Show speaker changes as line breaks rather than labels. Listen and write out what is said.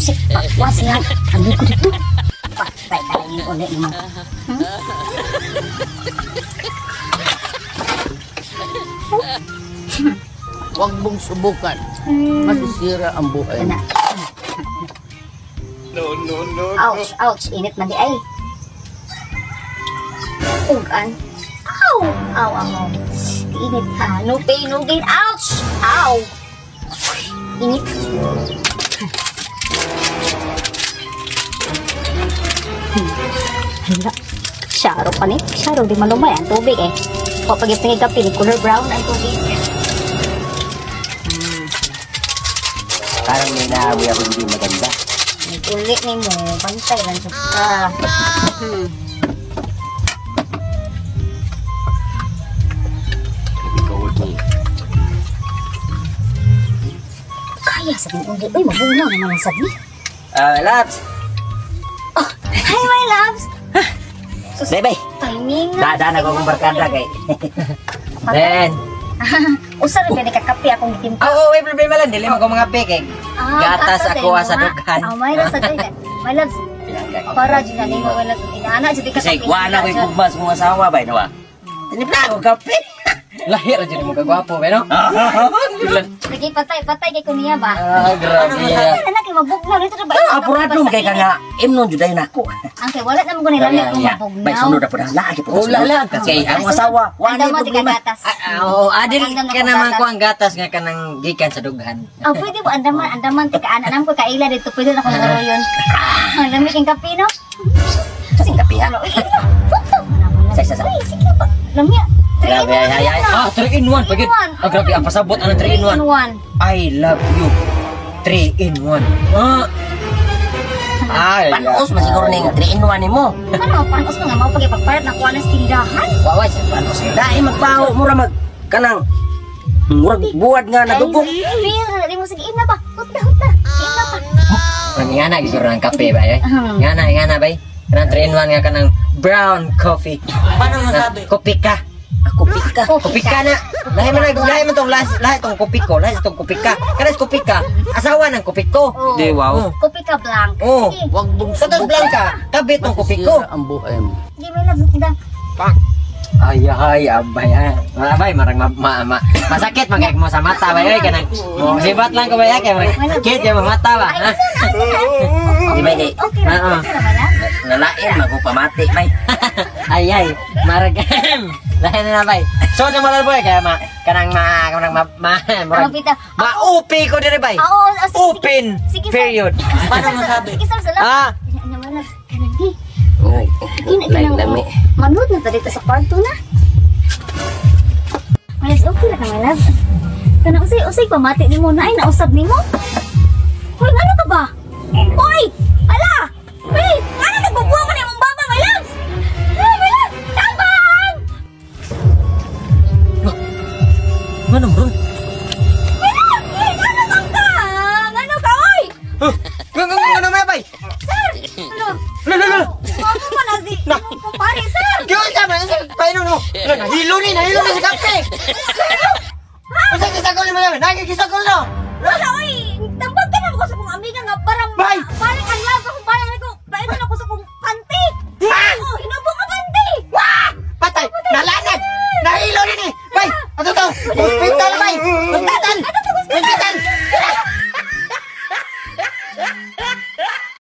Susik, pakwas yan. Ambil ko dito. Patay tayo yung ulit naman.
Huwag mong subukan. Masisira ang buhay mo.
No.
Ouch, ouch. Init man di ay. Ugan. Ow! Ow, ow. Init ha. No pain, no gain. Ouch! Ow! Init. Hala. Syaro pa ni. Syaro di malumay ang tubig eh. Kapag ipingig ka pili, color brown ang tubig.
Parang may naamoy ako hindi maganda.
May kulit ni mo. Bantay lang sa ka. Kaya sabihin kong uy, mabunga naman ang sabi.
Labs!
Oh, hi my loves!
Bebe!
Timing na.
Dadaan ako kong barkada kay. Then,
Usa rin pwede kakapi akong gitimpa.
oo, may problema lang. Dili mo ko mga pekek. Gatas ako sa dughan.
May loves sa dughan. My loves, para dyan na nimo. My loves, inaana dyan di
Kasi
kakapi.
wala ko yung pugmas mong asawa ba, no? Tinipla ako kape.
Lahir aja mo kagwapo, pero.
Sige, patay kay kuniya ba?
Grabe ya.
Anak, mabugnaw dito na ba?
Apurado kay ka nga. Imnon juday na ako.
Ang kay wala naman ko nilamig kung
Bay,
mabugnaw.
sunod na po na. Lagi po.
Lala.
Kasi ang asawa, wala
Andam mo
yung
di
problema.
kagatas.
Oo, adil
Andam na
ka
kong
naman
gatas.
ko ang gatas nga kanang gikan sa dughan.
Oh, pwede ba? Andaman, tika, anam ko kaila dito. Pwede na kung nagaro yun. Ang lamig ang kape, no?
Kasing kape ha. Sa.
Uy, sige pa. Lamig.
Grabe, ay.
3 in 1 pagit. Ah, grabe ang pasabot ang 3 in 1.
1.
I love you. 3 in 1. Ay.
Panos man siguro ning 3-in-1 mo.
Ano, panos mo nga, mau pagpagparat na kuha ng tindahan?
Waway sa panos. Dai magbaho mura mag kanang murag buwad nga nadugok.
Ay, di mo sige, ina ba? Hutda. Ina ba?
Ngana giguro ng kape ba eh? Ngana ba? Kanang 3 in 1 nga kanang brown coffee.
Paano masabi?
Kopi ka.
Ako pika.
Kopi ka na. Lahi man tong lahi tong kopi ko, lahi tong kopi ka. Kana kopi ka. Asawa ng kopi ko.
Oh.
Di wow.
Kopi ka blank.
Oh.
Sige,
Huwag mong
Satas
subukan.
blanca. Tabi tong kopi ko.
Masisira ang buhay mo.
sige, may love, tindahan.
Ay, abay ha. Abay, marang masakit magkag mo sa mata ba ay kanang. Sibat lang ko ba ya kay sakit yung mata ba.
Ay,
Ha?
Di ba di?
okay na, okay na ba na?
Nalain magupamati bay.
Ay, maragam. Lain na bay. So na malal boy kaya kanang
Ano, Pita?
maupi ko dire bay.
Oo, sige,
Open
sige, sir.
period.
Paano mo sabi? Sige, sir, salamat.
Ah.
Ano, my love, kanang di.
Uy,
Kinang
lami.
manood na pa dito sa part 2 na. Malas, okay na my love. Kanang usay pamati ni mo na ay nausab ni mo. Hoy, ano ka ba? Hoy! Hala! Hey! Ano nagbubuha mo ni mong baba, my love? Hey, my love! Tabang!
Ano bro?
My love! Hey, ano bang ka? Ano ka, oy?
Ano may bay?
Sir! Ano?
Lalo.
Ano mo na si... Kumpare, sir!
Kaya sama na painom mo. Nahilo ni sa kape. Masa kisakol mo namin. Nakikisakol no.